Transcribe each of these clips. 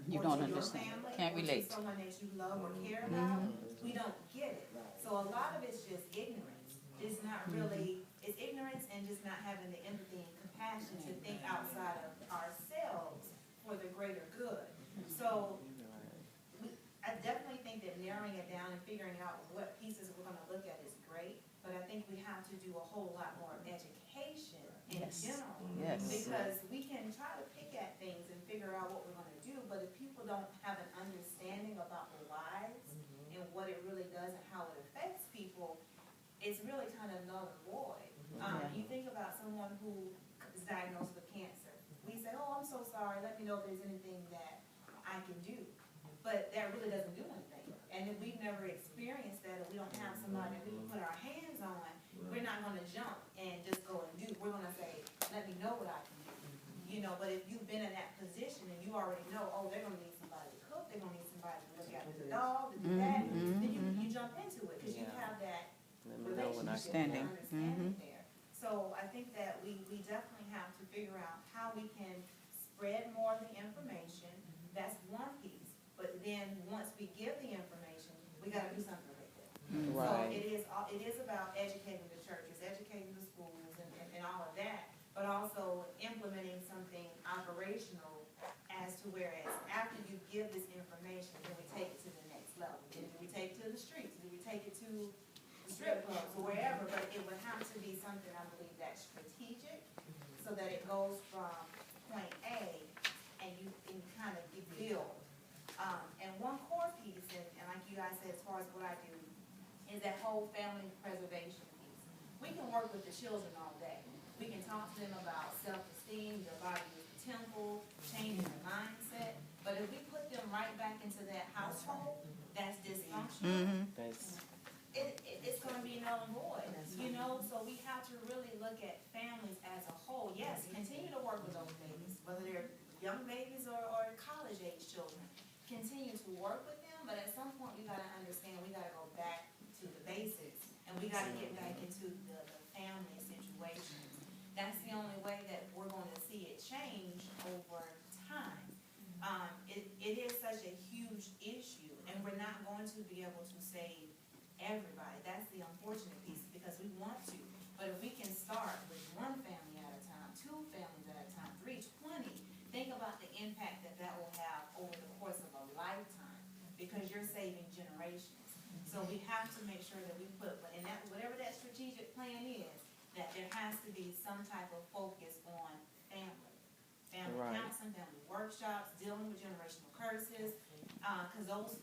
You or don't to understand. your family Can't or relate. to someone that you love or care about, we don't get it. So a lot of it's just ignorance. It's not really, it's ignorance and just not having the empathy and compassion to think outside of ourselves for the greater good. So I definitely think that narrowing it down and figuring out what pieces we're going to look at is great, but I think we have to do a whole lot more education in general. Yes. Because we can try to pick at things and figure out what we're going to do, but if people don't have an understanding about the whys and what it really does and how it affects people, it's really kind of null and void. You think about someone who is diagnosed with cancer. We say, oh, I'm so sorry, let me know if there's anything that I can do. But that really doesn't do anything. And if we've never experienced that, or we don't have somebody that we can put our hands on, we're not going to jump and just go and do. We're going to say, let me know what I can do. You know, but if you've been in that position and you already know, oh, they're going to need somebody to cook, they're going to need somebody to look after the dog, to do that, then you jump into it because you have that relationship and understanding there. So I think that we definitely have to figure out how we can spread more of the information. That's one piece. But then once we give the information, we got to do something with it. Right. So it is about educating the churches, educating the schools, and all of that, but also implementing something operational as to whereas after you give this information, then we take it to the next level. Then we take it to the streets, then we take it to the strip clubs or wherever, but it would have to be something, I believe, that's strategic so that it goes from point A and you can kind of build. And one core piece, and like you guys said, as far as what I do, is that whole family preservation piece. We can work with the children all day. We can talk to them about self-esteem, your body is the temple, changing their mindset. But if we put them right back into that household that's dysfunctional, it's going to be null and void. You know, so we have to really look at families as a whole. Yes, continue to work with those babies, whether they're young babies or college-age children. Continue to work with them, but at some point we got to understand we got to go back to the basics and we got to get back into the family situation. That's the only way that we're going to see it change over time. It is such a huge issue, and we're not going to be able to save everybody. That's the unfortunate piece because we want to, but if we can start with one family at a time, two families at a time, 3, 20, think about the impact that that will have over the course of a lifetime because you're saving generations. So we have to make sure that we put, and that whatever that strategic plan is, that there has to be some type of focus on family. Family counseling, family workshops, dealing with generational curses, because those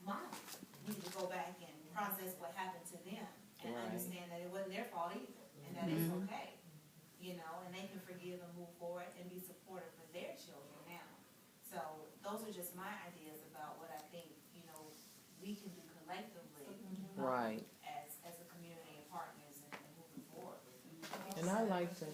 moms need to go back and process what happened to them and understand that it wasn't their fault either and that it's okay. You know, and they can forgive and move forward and be supportive for their children now. So those are just my ideas about what I think, you know, we can do collectively Right. as a community and partners and moving forward. And I like to